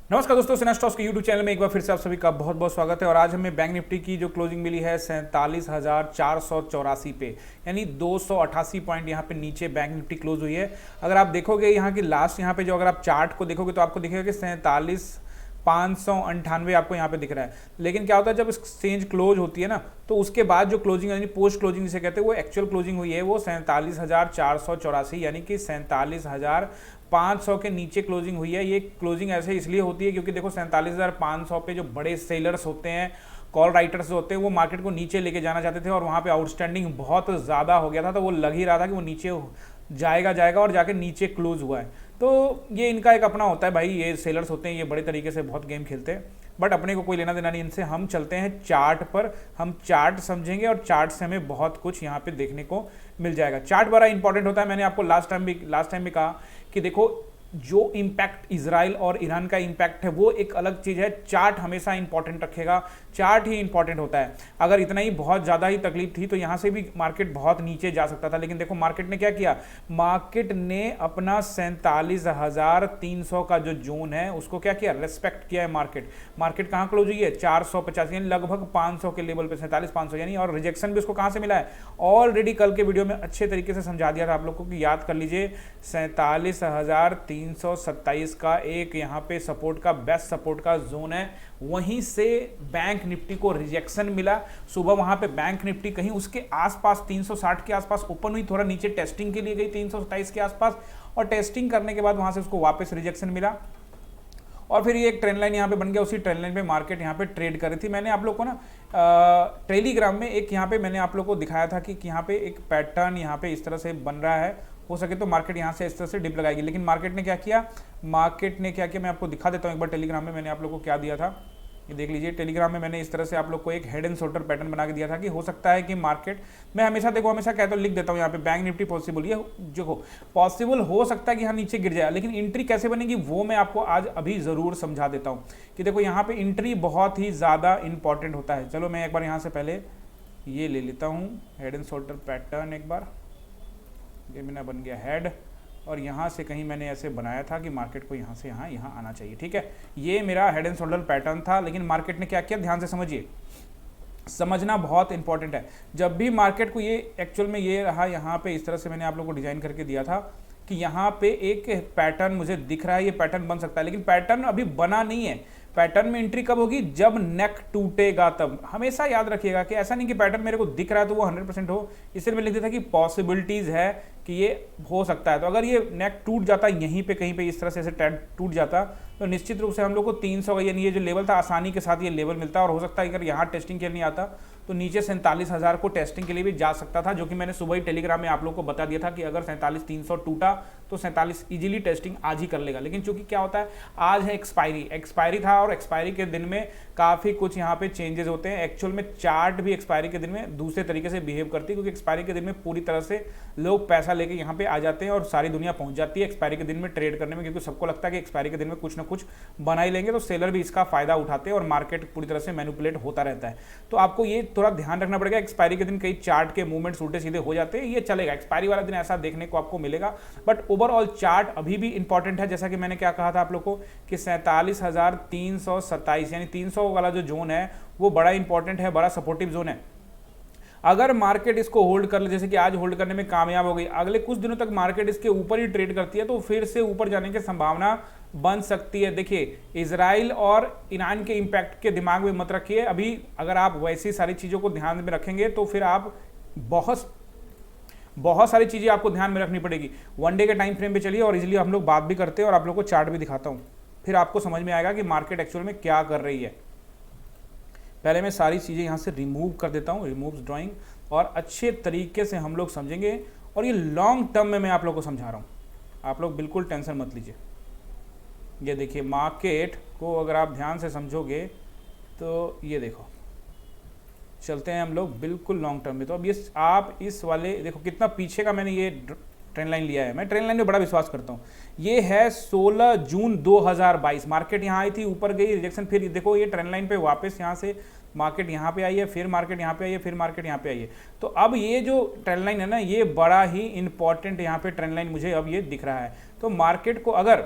नमस्कार दोस्तों, सिन्हा स्टॉक्स के यूट्यूब चैनल में एक बार फिर से आप सभी का बहुत बहुत स्वागत है। और आज हमें बैंक निफ्टी की जो क्लोजिंग मिली है 47,484 पे, यानी 288 पॉइंट यहाँ पे नीचे बैंक निफ्टी क्लोज हुई है। अगर आप देखोगे यहाँ की लास्ट यहाँ पे जो अगर आप चार्ट को देखोगे तो आपको दिखेगा कि 47,598 आपको यहाँ पे दिख रहा है। लेकिन क्या होता है जब एक्सचेंज क्लोज होती है ना, तो उसके बाद जो क्लोजिंग यानी पोस्ट क्लोजिंग जिसे कहते हैं, वो एक्चुअल क्लोजिंग हुई है वो 47,484, यानी कि 47,500 के नीचे क्लोजिंग हुई है। ये क्लोजिंग ऐसे इसलिए होती है क्योंकि देखो 47,500 पे जो बड़े सेलर्स होते हैं, कॉल राइटर्स होते हैं, वो मार्केट को नीचे लेके जाना चाहते थे और वहाँ पे आउटस्टैंडिंग बहुत ज़्यादा हो गया था, तो वो लग ही रहा था कि वो नीचे जाएगा और जाके नीचे क्लोज हुआ है। तो ये इनका एक अपना होता है भाई, ये सेलर्स होते हैं, ये बड़े तरीके से बहुत गेम खेलते हैं, बट अपने को कोई लेना देना नहीं इनसे। हम चलते हैं चार्ट पर, हम चार्ट समझेंगे और चार्ट से हमें बहुत कुछ यहाँ पे देखने को मिल जाएगा। चार्ट बड़ा इंपॉर्टेंट होता है। मैंने आपको लास्ट टाइम भी कहा कि देखो, जो इम्पैक्ट इजराइल और ईरान का इम्पैक्ट है वो एक अलग चीज़ है, चार्ट हमेशा इंपॉर्टेंट रखेगा, चार्ट ही इंपॉर्टेंट होता है। अगर इतना ही बहुत ज़्यादा ही तकलीफ थी तो यहाँ से भी मार्केट बहुत नीचे जा सकता था, लेकिन देखो मार्केट ने क्या किया, मार्केट ने अपना 47,300 का जो जोन है उसको क्या किया, रेस्पेक्ट किया है। मार्केट कहाँ क्लोज हुई है, 450 यानी लगभग 500 के लेवल पे, 47,500 यानी। और रिजेक्शन भी उसको कहाँ से मिला है, ऑलरेडी कल के वीडियो में अच्छे तरीके से समझा दिया था आप लोग को कि याद कर लीजिए, 47,327 का एक यहाँ पे सपोर्ट का, बेस्ट सपोर्ट का जोन है। वहीं से बैंक निफ्टी को रिजेक्शन मिला। सुबह वहां पे बैंक निफ्टी कहीं उसके आसपास 360 के आसपास ओपन हुई, थोड़ा नीचे टेस्टिंग के लिए गई 327 के आसपास, और टेस्टिंग करने के बाद वहां से उसको वापस रिजेक्शन मिला और फिर ये एक ट्रेंड लाइन यहाँ पे बन गया। उसी ट्रेंड लाइन पे मार्केट यहाँ पे ट्रेड कर रही थी। मैंने आप लोग को ना टेलीग्राम में एक यहाँ पे मैंने आप लोग को दिखाया था कि यहाँ पे एक पैटर्न यहाँ पे इस तरह से बन रहा है, हो सके तो मार्केट यहाँ से इस तरह से डिप लगाएगी। लेकिन मार्केट ने क्या किया, मैं आपको दिखा देता हूँ एक बार। टेलीग्राम में मैंने आप लोग को क्या दिया था, ये देख लीजिए। टेलीग्राम में मैंने इस तरह से आप लोग को एक हेड एंड शोल्डर पैटर्न बना के दिया था कि हो सकता है कि मार्केट, मैं हमेशा कहता हूँ, लिख देता हूँ यहाँ पे, बैंक निफ्टी पॉसिबल, ये जो पॉसिबल हो सकता है कि यहाँ नीचे गिर जाए, लेकिन एंट्री कैसे बनेगी वो मैं आपको आज अभी ज़रूर समझा देता हूँ कि देखो यहाँ पे एंट्री बहुत ही ज़्यादा इंपॉर्टेंट होता है। चलो मैं एक बार यहाँ से पहले ये ले लेता हूँ हेड एंड शोल्डर पैटर्न। एक बार ये मेरा बन गया हेड, और यहाँ से कहीं मैंने ऐसे बनाया था कि मार्केट को यहाँ से यहाँ आना चाहिए, ठीक है। ये मेरा हेड एंड शोल्डर पैटर्न था, लेकिन मार्केट ने क्या किया, ध्यान से समझिए, समझना बहुत इंपॉर्टेंट है। जब भी मार्केट को ये एक्चुअल में ये रहा, यहाँ पे इस तरह से मैंने आप लोगों को डिजाइन करके दिया था कि यहाँ पे एक पैटर्न मुझे दिख रहा है, ये पैटर्न बन सकता है, लेकिन पैटर्न अभी बना नहीं है। पैटर्न में एंट्री कब होगी, जब नेक टूटेगा तब। हमेशा याद रखिएगा कि ऐसा नहीं कि पैटर्न मेरे को दिख रहा है तो वो 100% हो, इसलिए मैं लिख देता कि पॉसिबिलिटीज है कि ये हो सकता है। तो अगर ये नेक टूट जाता यहीं पे कहीं पे इस तरह से ऐसे टूट जाता तो निश्चित रूप से हम लोग को 300 यानी ये जो लेवल था आसानी के साथ ये लेवल मिलता, और हो सकता है अगर यहाँ टेस्टिंग के लिए नहीं आता तो नीचे 47,000 को टेस्टिंग के लिए भी जा सकता था, जो कि मैंने सुबह ही टेलीग्राम में आप लोग को बता दिया था कि अगर 47,300 टूटा तो 47 इजीली टेस्टिंग आज ही कर लेगा। लेकिन चूंकि क्या होता है, आज है एक्सपायरी था, और एक्सपायरी के दिन में काफ़ी कुछ यहाँ पे चेंजेस होते हैं। एक्चुअल में चार्ट भी एक्सपायरी के दिन में दूसरे तरीके से बिहेव करती है, क्योंकि एक्सपायरी के दिन में पूरी तरह से लोग पैसा लेके यहाँ पे आ जाते हैं और सारी दुनिया पहुंच जाती है एक्सपायरी के दिन में ट्रेड करने में, क्योंकि सबको लगता है कि एक्सपायरी के दिन में कुछ ना कुछ बना ही लेंगे, तो सेलर भी इसका फायदा उठाते हैं और मार्केट पूरी तरह से मैनिपुलेट होता रहता है। तो आपको ये थोड़ा ध्यान रखना पड़ेगा, एक्सपायरी के दिन कई चार्ट के मूवमेंट्स उल्टे सीधे हो जाते हैं, ये चलेगा, एक्सपायरी वाला दिन ऐसा देखने को आपको मिलेगा, बट ओवरऑल चार्ट अभी भी इंपॉर्टेंट है। जैसा कि मैंने क्या कहा था आप लोग को कि 47,327 यानी 300 वाला जो जोन है वो बड़ा इंपॉर्टेंट है, बड़ा सपोर्टिव जोन है। अगर मार्केट इसको होल्ड कर ले, जैसे कि आज होल्ड करने में कामयाब हो गई, अगले कुछ दिनों तक मार्केट इसके ऊपर ही ट्रेड करती है तो फिर से ऊपर जाने की संभावना बन सकती है। देखिए, इजराइल और ईरान के इंपैक्ट के दिमाग में मत रखिए अभी। अगर आप वैसी सारी चीज़ों को ध्यान में रखेंगे तो फिर आप बहुत सारी चीज़ें आपको ध्यान में रखनी पड़ेगी। वन डे के टाइम फ्रेम पे चलिए और इजीली हम लोग बात भी करते हैं और आप लोग को चार्ट भी दिखाता हूँ, फिर आपको समझ में आएगा कि मार्केट एक्चुअल में क्या कर रही है। पहले मैं सारी चीज़ें यहाँ से रिमूव कर देता हूँ, रिमूव ड्राइंग, और अच्छे तरीके से हम लोग समझेंगे। और ये लॉन्ग टर्म में मैं आप लोग को समझा रहा हूँ, आप लोग बिल्कुल टेंशन मत लीजिए। ये देखिए, मार्केट को अगर आप ध्यान से समझोगे तो ये देखो, चलते हैं हम लोग बिल्कुल लॉन्ग टर्म में। तो अब ये आप इस वाले देखो कितना पीछे का मैंने ये ट्रेंड लाइन लिया है। मैं ट्रेंड लाइन में बड़ा विश्वास करता हूँ। ये है 16 जून 2022, मार्केट यहाँ आई थी, ऊपर गई, रिजेक्शन, फिर देखो ये ट्रेंड लाइन पे वापस यहाँ से मार्केट यहाँ पे आई है, फिर मार्केट यहाँ पे आई है, फिर मार्केट यहाँ पे आई है। तो अब ये जो ट्रेंड लाइन है ना, ये बड़ा ही इंपॉर्टेंट यहाँ पे ट्रेंड लाइन मुझे अब ये दिख रहा है। तो मार्केट को अगर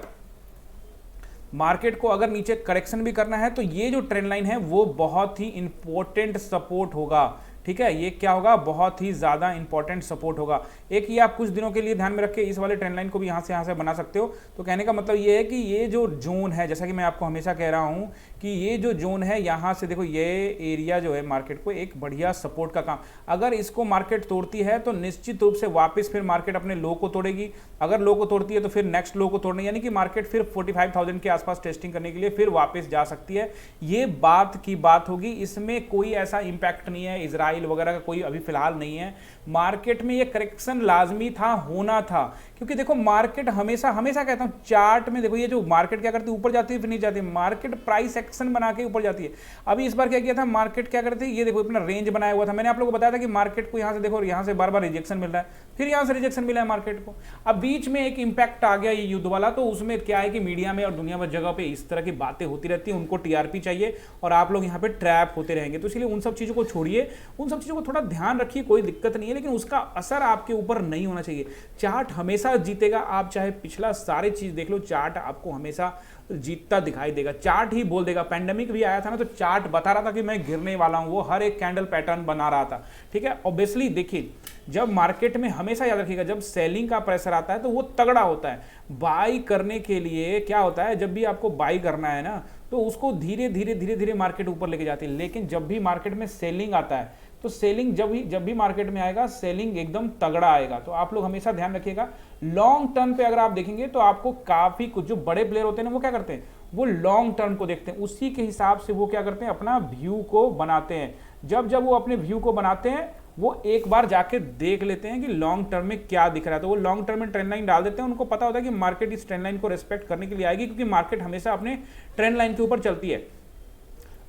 मार्केट को अगर नीचे करेक्शन भी करना है तो ये जो ट्रेंड लाइन है वो बहुत ही इंपॉर्टेंट सपोर्ट होगा, ठीक है। ये क्या होगा, बहुत ही ज्यादा इंपॉर्टेंट सपोर्ट होगा। एक ये आप कुछ दिनों के लिए ध्यान में रख के इस वाले ट्रेंड लाइन को भी यहाँ से बना सकते हो। तो कहने का मतलब ये है कि ये जो जोन है, जैसा कि मैं आपको हमेशा कह रहा हूँ कि ये जो जोन है यहाँ से देखो, ये एरिया जो है मार्केट को एक बढ़िया सपोर्ट का काम, अगर इसको मार्केट तोड़ती है तो निश्चित रूप से वापस फिर मार्केट अपने लो को तोड़ेगी। अगर लो को तोड़ती है तो फिर नेक्स्ट लो को तोड़ने, यानी कि मार्केट फिर 45,000 के आसपास टेस्टिंग करने के लिए फिर वापस जा सकती है। ये बात की बात होगी, इसमें कोई ऐसा इंपैक्ट नहीं है इजराइल वगैरह का, कोई अभी फिलहाल नहीं है। मार्केट में ये करेक्शन लाजमी था, होना था, क्योंकि देखो मार्केट हमेशा कहता हूं चार्ट में देखो, ये जो मार्केट क्या करती है, ऊपर जाती है फिर नीचे जाती है, मार्केट प्राइस एक्शन बना के ऊपर जाती है। अभी इस बार क्या किया था मार्केट, क्या करती है, ये देखो अपना रेंज बनाया हुआ था, मैंने आप लोगों को बताया था कि मार्केट को यहां से देखो, यहां से बार बार रिजेक्शन मिल रहा है, फिर यहां से रिजेक्शन मिला है मार्केट को। अब बीच में एक इंपैक्ट आ गया ये युद्ध वाला, तो उसमें क्या है कि मीडिया में और दुनिया भर जगह पे इस तरह की बातें होती रहती है, उनको टीआरपी चाहिए और आप लोग यहाँ पे ट्रैप होते रहेंगे। तो इसलिए उन सब चीजों को छोड़िए, उन सब चीजों को थोड़ा ध्यान रखिए, कोई दिक्कत नहीं है, लेकिन उसका असर आपके ऊपर नहीं होना चाहिए। चार्ट हमेशा जीतेगा, आप चाहे पिछला सारे चीज देख लो, चार्ट आपको हमेशा जीतता दिखाई देगा, चार्ट ही बोल देगा। पैंडेमिक भी आया था ना, तो चार्ट बता रहा था कि मैं गिरने वाला हूं, वो हर एक कैंडल पैटर्न बना रहा था, ठीक है। ऑब्वियसली देखिए, जब मार्केट में हमेशा याद रखिएगा, जब सेलिंग का प्रेशर आता है तो वो तगड़ा होता है। बाई करने के लिए क्या होता है, जब भी आपको बाई करना है ना, तो उसको धीरे धीरे मार्केट ऊपर लेके जाती है। लेकिन जब भी मार्केट में सेलिंग आता है तो सेलिंग जब भी मार्केट में आएगा, सेलिंग एकदम तगड़ा आएगा। तो आप लोग हमेशा ध्यान रखिएगा, लॉन्ग टर्म पे अगर आप देखेंगे तो आपको काफी कुछ, जो बड़े प्लेयर होते हैं ना, वो क्या करते हैं, वो लॉन्ग टर्म को देखते हैं, उसी के हिसाब से वो क्या करते हैं, अपना व्यू को बनाते हैं। जब वो अपने व्यू को बनाते हैं, वो एक बार जाके देख लेते हैं कि लॉन्ग टर्म में क्या दिख रहा है, तो वो लॉन्ग टर्म में ट्रेंड लाइन डाल देते हैं। उनको पता होता है कि मार्केट इस ट्रेंड लाइन को रिस्पेक्ट करने के लिए आएगी, क्योंकि मार्केट हमेशा अपने ट्रेंड लाइन के ऊपर चलती है।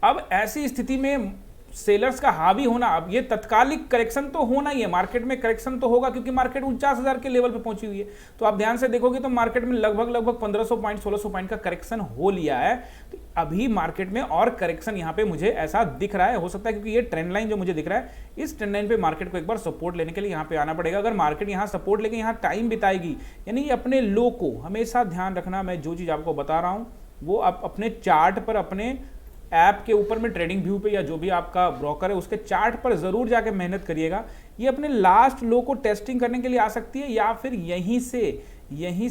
अब ऐसी स्थिति में सेलर्स का हावी होना, अब ये तत्कालिक करेक्शन तो होना ही है, मार्केट में करेक्शन तो होगा, क्योंकि मार्केट 49,000 के लेवल पे पहुंची हुई है। तो आप ध्यान से देखोगे तो मार्केट में लगभग 1500 पॉइंट 1600 पॉइंट का करेक्शन हो लिया है। तो अभी मार्केट में और करेक्शन यहां पे मुझे ऐसा दिख रहा है, हो सकता है क्योंकि ये ट्रेंड लाइन जो मुझे दिख रहा है, इस ट्रेंड लाइन पे मार्केट को एक बार सपोर्ट लेने के लिए यहां पे आना पड़ेगा। अगर मार्केट यहां सपोर्ट लेके यहां टाइम बिताएगी, यानी अपने लो को हमेशा ध्यान रखना, मैं जो चीज आपको बता रहा हूं वो आप अपने चार्ट पर, अपने ऐप के ऊपर में, ट्रेडिंग व्यू पे या जो भी आपका ब्रोकर है उसके चार्ट पर जरूर जाके मेहनत करिएगा। ये अपने लास्ट लो को टेस्टिंग करने के लिए आ सकती है, या फिर यहीं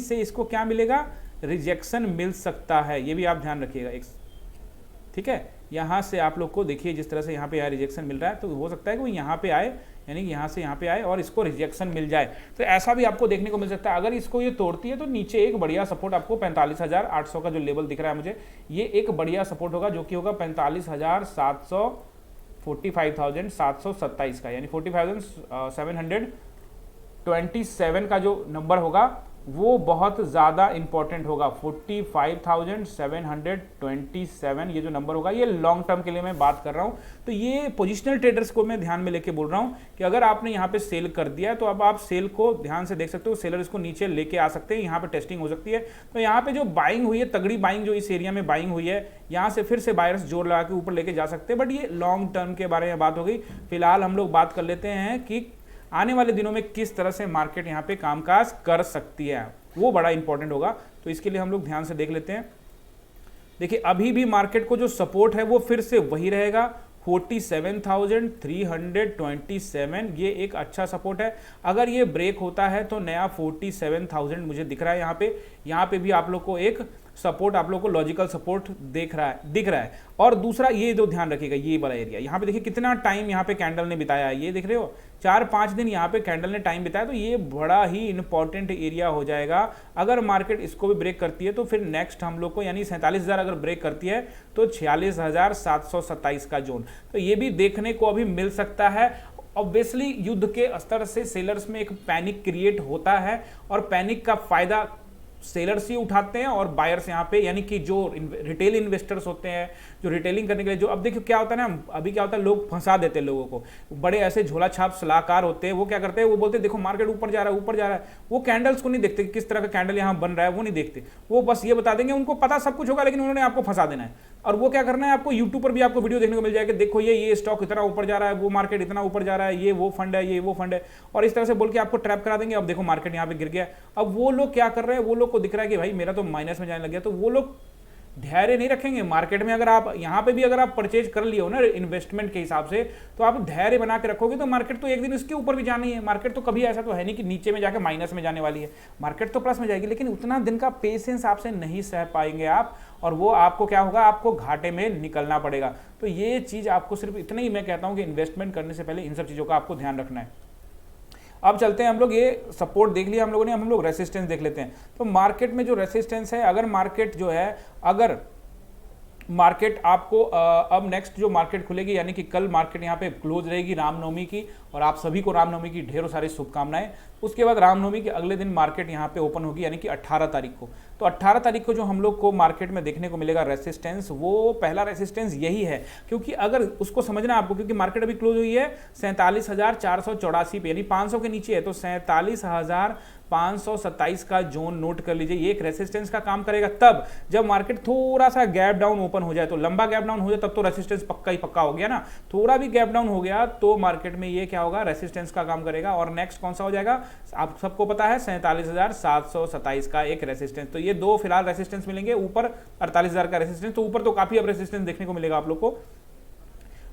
से इसको क्या मिलेगा, रिजेक्शन मिल सकता है, ये भी आप ध्यान रखिएगा, ठीक है। यहां से आप लोग को देखिए, जिस तरह से यहाँ पे रिजेक्शन मिल रहा है, तो हो सकता है कि वो यहाँ पे आए, यानी कि यहाँ से यहाँ पे आए और इसको रिजेक्शन मिल जाए, तो ऐसा भी आपको देखने को मिल सकता है। अगर इसको ये तोड़ती है तो नीचे एक बढ़िया सपोर्ट आपको 45,800 का जो लेवल दिख रहा है मुझे, ये एक बढ़िया सपोर्ट होगा, जो कि होगा 45,700, 45,727 का, यानी 45,727 का जो नंबर होगा वो बहुत ज़्यादा इंपॉर्टेंट होगा। 45,727 ये जो नंबर होगा, ये लॉन्ग टर्म के लिए मैं बात कर रहा हूँ। तो ये पोजिशनल ट्रेडर्स को मैं ध्यान में लेके बोल रहा हूँ कि अगर आपने यहाँ पे सेल कर दिया है तो अब आप सेल को ध्यान से देख सकते हो, सेलर इसको नीचे लेके आ सकते हैं, यहाँ पे टेस्टिंग हो सकती है। तो यहाँ पे जो बाइंग हुई है, तगड़ी बाइंग जो इस एरिया में बाइंग हुई है, यहाँ से फिर से बायर्स जोर लगा के ऊपर लेके जा सकते हैं। बट ये लॉन्ग टर्म के बारे में बात हो गई। फिलहाल हम लोग बात कर लेते हैं कि आने वाले दिनों में किस तरह से मार्केट यहाँ पे कामकाज कर सकती है, वो बड़ा इंपॉर्टेंट होगा। तो इसके लिए हम लोग ध्यान से देख लेते हैं। देखिए, अभी भी मार्केट को जो सपोर्ट है वो फिर से वही रहेगा, 47,327, ये एक अच्छा सपोर्ट है। अगर ये ब्रेक होता है तो नया 47,000 मुझे दिख रहा है। यहाँ पे भी आप लोग को एक सपोर्ट, आप लोग को लॉजिकल सपोर्ट दिख रहा है। और दूसरा ये जो ध्यान रखिएगा, ये वाला एरिया, यहाँ पे देखिए कितना टाइम यहाँ पे कैंडल ने बिताया है, ये देख रहे हो, 4-5 दिन यहाँ पे कैंडल ने टाइम बिताया। तो ये बड़ा ही इंपॉर्टेंट एरिया हो जाएगा। अगर मार्केट इसको भी ब्रेक करती है तो फिर नेक्स्ट हम लोग को, यानी 47,000 अगर ब्रेक करती है तो 46,727 का जोन, तो ये भी देखने को अभी मिल सकता है। ऑब्वियसली युद्ध के स्तर से सेलर्स में एक पैनिक क्रिएट होता है, और पैनिक का फायदा सेलर्स ही उठाते हैं और बायर्स यहाँ पे, यानी कि जो रिटेल इन्वेस्टर्स होते हैं, जो रिटेलिंग करने के लिए, जो अब देखियो क्या होता है ना, अभी क्या होता है, लोग फंसा देते हैं लोगों को। बड़े ऐसे झोला छाप सलाहकार होते हैं, वो क्या करते हैं, वो बोलते हैं देखो मार्केट ऊपर जा रहा है, वो कैंडल्स को नहीं देखते कि किस तरह का कैंडल यहाँ बन रहा है, वो नहीं देखते, वो बस ये बता देंगे, उनको पता सब कुछ होगा, लेकिन उन्होंने आपको फंसा देना है। और वो क्या करना है, आपको यूट्यूब पर भी आपको वीडियो देखने को मिल जाएगा, देखो ये स्टॉक इतना ऊपर जा रहा है, वो मार्केट इतना ऊपर जा रहा है, ये वो फंड है, ये वो फंड है, और इस तरह से बोल के आपको ट्रैप करा देंगे। अब देखो मार्केट यहाँ पे गिर गया। अब वो लोग क्या कर रहे हैं, वो लोग को दिख रहा है कि भाई मेरा तो माइनस में जाने लग गया, तो वो लोग धैर्य नहीं रखेंगे मार्केट में, अगर आप यहाँ पे भी अगर आप परचेज कर लिए हो ना इन्वेस्टमेंट के हिसाब से, तो आप धैर्य बना के रखोगे तो मार्केट तो एक दिन इसके ऊपर भी जाना ही है। मार्केट तो कभी ऐसा तो है नहीं कि नीचे में जाके माइनस में जाने वाली है, मार्केट तो प्लस में जाएगी, लेकिन उतना दिन का पेशेंस आपसे नहीं सह पाएंगे आप, और वो आपको क्या होगा, आपको घाटे में निकलना पड़ेगा। तो ये चीज आपको सिर्फ इतना ही मैं कहता हूं कि इन्वेस्टमेंट करने से पहले इन सब चीजों का आपको ध्यान रखना है। अब चलते हैं हम लोग, ये सपोर्ट देख लिया हम लोगों ने, हम लोग रेसिस्टेंस देख लेते हैं। तो मार्केट में जो रेसिस्टेंस है, अगर मार्केट जो है, अगर मार्केट आपको अब नेक्स्ट जो मार्केट खुलेगी, यानी कि कल मार्केट यहाँ पे क्लोज रहेगी रामनवमी की, और आप सभी को रामनवमी की ढेरों सारी शुभकामनाएं। उसके बाद रामनवमी के अगले दिन मार्केट यहाँ पे ओपन होगी, यानी कि 18 तारीख को। तो 18 तारीख को जो हम लोग को मार्केट में देखने को मिलेगा रेसिस्टेंस, वो पहला रेसिस्टेंस यही है, क्योंकि अगर उसको समझना आपको, क्योंकि मार्केट अभी क्लोज हुई है 47,484 पे, यानी 500 के नीचे है, तो 47,527 का जोन नोट कर लीजिए। ये एक रेसिस्टेंस का काम करेगा तब जब मार्केट थोड़ा सा गैप डाउन ओपन हो जाए, तो लंबा गैप डाउन हो जाए तब तो रेसिस्टेंस पक्का ही पक्का हो गया ना। थोड़ा भी गैप डाउन हो गया तो मार्केट में ये क्या होगा, रेसिस्टेंस का काम करेगा। और नेक्स्ट कौन सा हो जाएगा, आप सबको पता है 47,727 का एक रेसिस्टेंस। तो ये दो फिलहाल रेसिस्टेंस मिलेंगे, ऊपर 48,000 का रेसिस्टेंस, तो ऊपर तो काफी अब रेसिस्टेंस देखने को मिलेगा आप लोग को।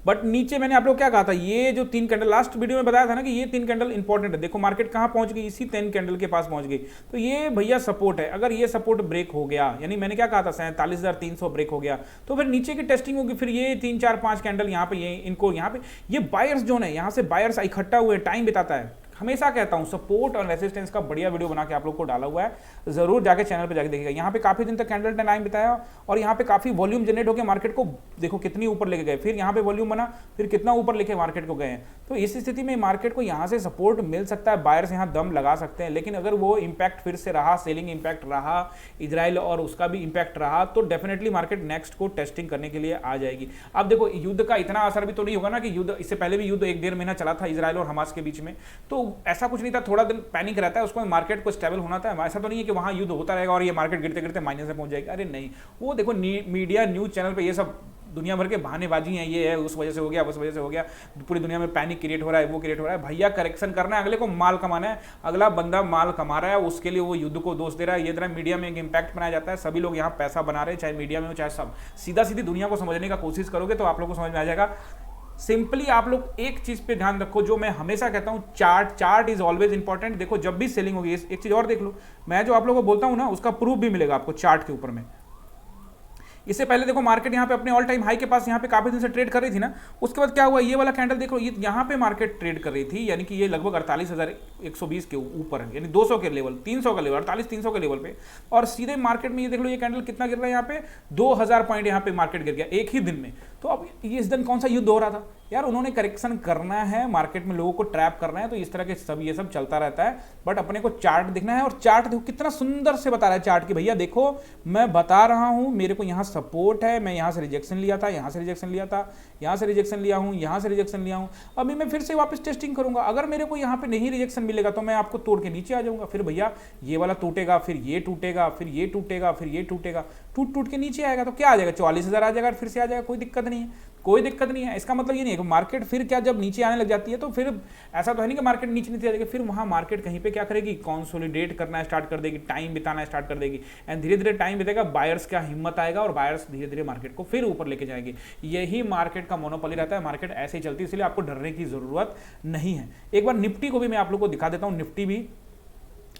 बट नीचे मैंने आप लोग क्या कहा था, ये जो 3 कैंडल लास्ट वीडियो में बताया था ना कि ये 3 कैंडल इंपॉर्टेंट है। देखो मार्केट कहां पहुंच गई, इसी 10 कैंडल के पास पहुंच गई। तो ये भैया सपोर्ट है, अगर ये सपोर्ट ब्रेक हो गया, यानी मैंने क्या कहा था 47,300 ब्रेक हो गया, तो फिर नीचे की टेस्टिंग होगी। फिर ये 3 4 5 कैंडल यहाँ पे, ये इनको यहाँ पे, ये बायर्स जोन है, यहाँ से बायर्स इकट्ठा हुए टाइम बिताता है। हमेशा कहता हूं सपोर्ट और रेसिस्टेंस का बढ़िया वीडियो बना के आप लोग को डाला हुआ है, जरूर जाके चैनल पे जाके देखिएगा। यहाँ पे काफी दिन तक कैंडल टाइम बिताया, और यहाँ पे काफी वॉल्यूम जनरेट होकर मार्केट को देखो कितनी ऊपर लेके गए, फिर यहाँ पे वॉल्यूम बना, फिर कितना ऊपर लेके मार्केट को गए हैं। तो इस स्थिति में मार्केट को यहाँ से सपोर्ट मिल सकता है, बायर्स यहाँ दम लगा सकते हैं, लेकिन अगर वो इंपैक्ट फिर से रहा, सेलिंग इंपैक्ट रहा, इजराइल और उसका भी इंपैक्ट रहा, तो डेफिनेटली मार्केट नेक्स्ट को टेस्टिंग करने के लिए आ जाएगी। अब देखो युद्ध का इतना असर भी तो नहीं होगा ना, कि युद्ध, इससे पहले भी युद्ध 1-1.5 महीना चला था इजराइल और हमास के बीच में, तो ऐसा कुछ नहीं था, थोड़ा दिन पैनिक रहता है, उसको मार्केट को स्टेबल होना था। ऐसा तो नहीं है कि वहां युद्ध होता रहेगा और ये मार्केट गिरते गिरते माइनस में पहुंच जाएगी, अरे नहीं। वो देखो मीडिया न्यूज चैनल पे ये सब दुनिया भर के बहानेबाजी हैं, ये है उस वजह से हो गया, उस वजह से हो गया, पूरी दुनिया में पैनिक क्रिएट हो रहा है, वो क्रिएट हो रहा है। भैया करेक्शन करना है, अगले को माल कमाना है, अगला बंदा माल कमा रहा है, उसके लिए वो युद्ध को दोष दे रहा है। ये तरह मीडिया में एक इंपैक्ट बनाया जाता है, सभी लोग यहाँ पैसा बना रहे हैं, चाहे मीडिया में हो चाहे सब। सीधा सीधी दुनिया को समझने का कोशिश करोगे तो आप लोग को समझ में आ जाएगा। सिंपली आप लोग एक चीज पे ध्यान रखो, जो मैं हमेशा कहता हूं, चार्ट इज ऑलवेज इंपॉर्टेंट। देखो जब भी सेलिंग होगी, एक चीज और देख लो, मैं जो आप लोगों को बोलता हूं ना, उसका प्रूफ भी मिलेगा आपको चार्ट के ऊपर में। इससे पहले देखो मार्केट यहाँ पे अपने ऑल टाइम हाई के पास यहाँ पे काफी दिन से ट्रेड कर रही थी ना, उसके बाद क्या हुआ, ये वाला कैंडल देखो, ये यहाँ पे मार्केट ट्रेड कर रही थी, यानी कि ये लगभग 48,120 के ऊपर है, यानी 200 के लेवल, 300 का लेवल, 48-300 के लेवल पे, और सीधे मार्केट में ये देख लो ये कैंडल कितना गिर रहा है, यहाँ पे 2000 पॉइंट यहाँ पे मार्केट गिर गया एक ही दिन में। तो अब ये इस दिन कौन सा युद्ध हो रहा था यार, उन्होंने करेक्शन करना है, मार्केट में लोगों को ट्रैप करना है, तो इस तरह के सब ये सब चलता रहता है। बट अपने को चार्ट देखना है, और चार्ट देखो कितना सुंदर से बता रहा है चार्ट की, भैया देखो मैं बता रहा हूं, मेरे को यहाँ सपोर्ट है, मैं यहाँ से रिजेक्शन लिया था, यहाँ से रिजेक्शन लिया था, यहाँ से रिजेक्शन लिया हूँ, यहाँ से रिजेक्शन लिया हूँ, अभी मैं फिर से वापस टेस्टिंग करूंगा। अगर मेरे को यहाँ पे नहीं रिजेक्शन मिलेगा तो मैं आपको तोड़ के नीचे आ जाऊंगा, फिर भैया ये वाला टूटेगा, फिर ये टूटेगा, फिर ये टूटेगा, फिर ये टूटेगा, टूट के नीचे आएगा, तो क्या आ जाएगा, 44,000 आ जाएगा, फिर से आ जाएगा, कोई दिक्कत नहीं है, कोई दिक्कत नहीं है। इसका मतलब ये नहीं है कि मार्केट फिर क्या जब नीचे आने लग जाती है तो फिर ऐसा तो है नहीं कि मार्केट नीचे नीचे आ जाएगी, फिर वहां मार्केट कहीं पे क्या करेगी, कंसोलिडेट करना स्टार्ट कर देगी, टाइम बिताना स्टार्ट कर देगी, एंड धीरे धीरे टाइम बितेगा, बायर्स का हिम्मत आएगा और बायर्स धीरे धीरे मार्केट को फिर ऊपर लेके जाएंगे। यही मार्केट का मोनोपोली रहता है, मार्केट ऐसे ही चलती है, इसलिए आपको डरने की जरूरत नहीं है। एक बार निफ्टी को भी मैं आप लोग को दिखा देता हूं, निफ्टी भी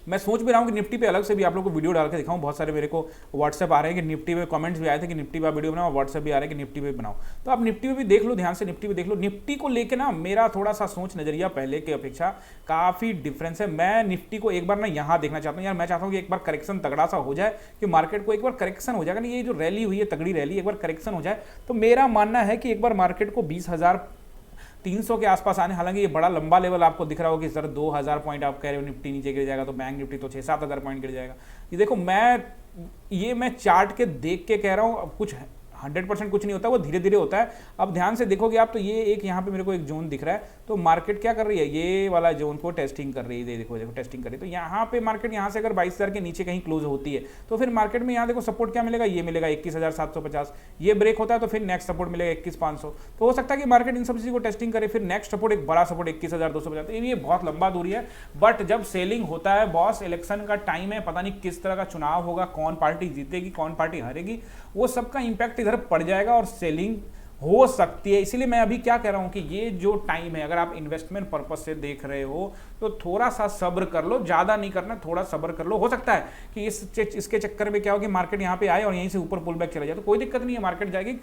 मैं सोच भी रहा हूँ कि निफ्टी पे अलग से भी आप लोग को वीडियो डाल के दिखाऊं। बहुत सारे मेरे को व्हाट्सएप आ रहे हैं कि निफ्टी पे कमेंट्स भी आए थे कि निफ्टी पे वीडियो बनाओ, व्हाट्सएप भी आ रहे हैं कि निफ्टी पे बनाओ, तो आप निफ्टी पे भी देख लो, ध्यान से निफ्टी पे देख लो। निफ्टी को लेके ना मेरा थोड़ा सा सोच नजरिया पहले की अपेक्षा काफी डिफरेंस है। मैं निफ्टी को एक बार ना यहाँ देखना चाहता हूँ यार, मैं चाहता हूँ कि एक बार करेक्शन तगड़ा सा हो जाए, कि मार्केट को एक बार करेक्शन हो जाएगा, ये जो रैली हुई है तगड़ी रैली, एक बार करेक्शन हो जाए तो मेरा मानना है कि एक बार मार्केट को 20,300 के आसपास आने, हालांकि ये बड़ा लंबा लेवल आपको दिख रहा होगा कि सर 2000 पॉइंट आप कह रहे हो निफ्टी नीचे गिर जाएगा, तो बैंक निफ्टी तो 6-7 हज़ार पॉइंट गिर जाएगा। ये देखो मैं चार्ट के देख के कह रहा हूँ, अब कुछ 100% कुछ नहीं होता, वो धीरे धीरे होता है। अब ध्यान से देखोगे आप तो ये एक यहाँ पे मेरे को एक जोन दिख रहा है, तो मार्केट क्या कर रही है, ये वाला जोन को टेस्टिंग कर रही है, देखो देखो टेस्टिंग कर रही है। तो यहाँ पे मार्केट यहाँ से अगर 22,000 के नीचे कहीं क्लोज होती है तो फिर मार्केट में यहाँ देखो सपोर्ट क्या मिलेगा, ये मिलेगा 21,750। ये ब्रेक होता है तो फिर नेक्स्ट सपोर्ट मिलेगा 21,500। तो हो सकता है कि मार्केट इन सब चीज़ों को टेस्टिंग करे, फिर नेक्स्ट सपोर्ट एक बड़ा सपोर्ट 21,250। ये बहुत लंबा दूरी है, बट जब सेलिंग होता है बॉस, इलेक्शन का टाइम है, पता नहीं किस तरह का चुनाव होगा, कौन पार्टी जीतेगी कौन पार्टी हारेगी, वो सबका इंपैक्ट इधर पड़ जाएगा और सेलिंग हो सकती है। इसीलिए मैं अभी क्या कह रहा हूं कि ये जो टाइम है, अगर आप इन्वेस्टमेंट पर्पस से देख रहे हो तो थोड़ा सा सब्र कर लो, ज्यादा नहीं करना, थोड़ा सब्र कर लो। हो सकता है कि इसके चक्कर में क्या हो कि मार्केट यहाँ पे आए और यहीं से ऊपर पुल बैक चला जाए, तो कोई दिक्कत नहीं है, मार्केट जाएगी।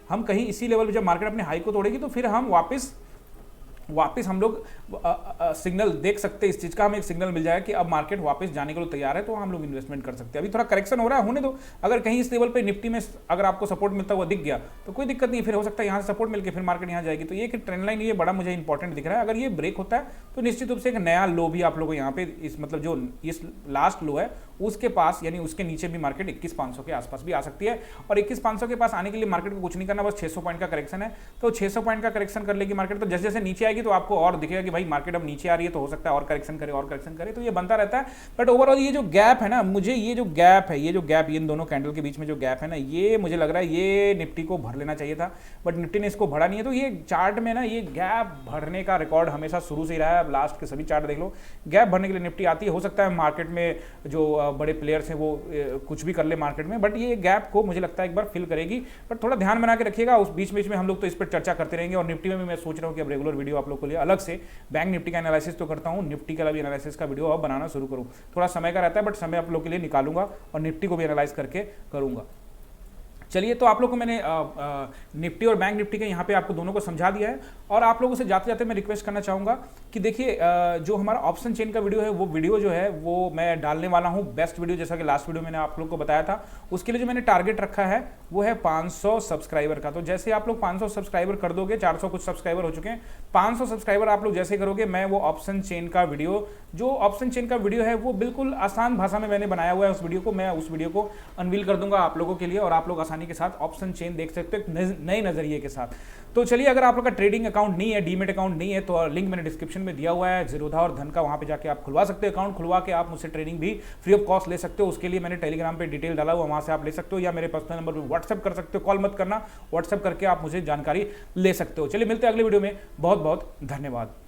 हम कहीं इसी लेवल पे जब मार्केट अपने हाई को तोड़ेगी तो फिर हम वापस हम लोग सिग्नल देख सकते हैं, इस चीज़ का हमें एक सिग्नल मिल जाएगा कि अब मार्केट वापस जाने के लिए तैयार है, तो हम लोग इन्वेस्टमेंट कर सकते हैं। अभी थोड़ा करेक्शन हो रहा है, होने दो। अगर कहीं इस लेवल पे निफ्टी में अगर आपको सपोर्ट मिलता हुआ दिख गया तो कोई दिक्कत नहीं, फिर हो सकता है यहाँ से सपोर्ट मिलकर फिर मार्केट यहाँ जाएगी। तो ये ट्रेंड लाइन ये बड़ा मुझे इंपॉर्टेंट दिख रहा है। अगर ये ब्रेक होता है तो निश्चित रूप से एक नया लो भी आप लोगों को यहाँ पे इस मतलब जो इस लास्ट लो है उसके पास यानी उसके नीचे भी मार्केट 21,500 के आसपास भी आ सकती है। और 21,500 के पास आने के लिए मार्केट को कुछ नहीं करना, बस 600 पॉइंट का करेक्शन है। तो 600 पॉइंट का करेक्शन कर लेगी मार्केट, तो जैसे जैसे नीचे आएगी तो आपको और दिखेगा कि भाई मार्केट अब नीचे आ रही है, तो हो सकता है और करेक्शन करे, तो ये बनता रहता है। बट ओवरऑल ये जो गैप है ना, मुझे ये जो गैप है, ये इन दोनों कैंडल के बीच में जो गैप है ना, ये मुझे लग रहा है ये निफ्टी को भर लेना चाहिए था, बट निफ्टी ने इसको भरा नहीं है। तो ये चार्ट में ना ये गैप भरने का रिकॉर्ड हमेशा शुरू से ही रहा है। लास्ट के सभी चार्ट देख लो, गैप भरने के लिए निफ्टी आती है। हो सकता है मार्केट में जो बड़े प्लेयर्स हैं वो कुछ भी कर ले मार्केट में, बट ये गैप को मुझे लगता है एक बार फिल करेगी। बट थोड़ा ध्यान बना के रखिएगा, उस बीच में हम लोग तो इस पर चर्चा करते रहेंगे। और निफ्टी में भी मैं सोच रहा हूँ कि अब रेगुलर वीडियो आप लोग को लिए अलग से बैंक निफ्टी का एनालिसिस तो करता हूँ, निफ्टी का भी एनालिसिस का वीडियो अब बनाना शुरू करूँ। थोड़ा समय का रहता है, बट समय आप लोग के लिए निकालूंगा और निफ्टी को भी एनालाइज करके करूँगा। चलिए, तो आप लोगों को मैंने निफ्टी और बैंक निफ्टी के यहाँ पे आपको दोनों को समझा दिया है। और आप लोगों से जाते जाते मैं रिक्वेस्ट करना चाहूँगा कि देखिए जो हमारा ऑप्शन चेन का वीडियो है वो वीडियो जो है वो मैं डालने वाला हूँ बेस्ट वीडियो, जैसा कि लास्ट वीडियो मैंने आप लोग को बताया था। उसके लिए जो मैंने टारगेट रखा है वो है 500 सब्सक्राइबर का। तो जैसे आप लोग 500 सब्सक्राइबर कर दोगे, 400 कुछ सब्सक्राइबर हो चुके हैं, 500 सब्सक्राइबर आप लोग जैसे करोगे, मैं वो ऑप्शन चेन का वीडियो, जो ऑप्शन चेन का वीडियो है वो बिल्कुल आसान भाषा में मैंने बनाया हुआ है, उस वीडियो को मैं उस वीडियो को अनवील कर दूंगा आप लोगों के लिए, और आप लोग आसानी के साथ ऑप्शन चेन देख सकते हो एक नए नजरिए के साथ। तो चलिए, अगर आप लोग का ट्रेडिंग अकाउंट नहीं है, डीमेट अकाउंट नहीं है, तो लिंक मैंने डिस्क्रिप्शन में दिया हुआ है ज़ीरोधा और धन का, वहां पे जाके आप खुलवा सकते हो अकाउंट। खुलवा के आप मुझसे ट्रेडिंग भी फ्री ऑफ कॉस्ट ले सकते हो। उसके लिए मैंने टेलीग्राम पे डिटेल डाला हुआ, वहां से आप ले सकते हो, या मेरे पर्सनल नंबर पर व्हाट्सएप कर सकते हो। कॉल मत करना, व्हाट्सएप करके आप मुझे जानकारी ले सकते हो। चलिए, मिलते हैं अगले वीडियो में। बहुत बहुत धन्यवाद।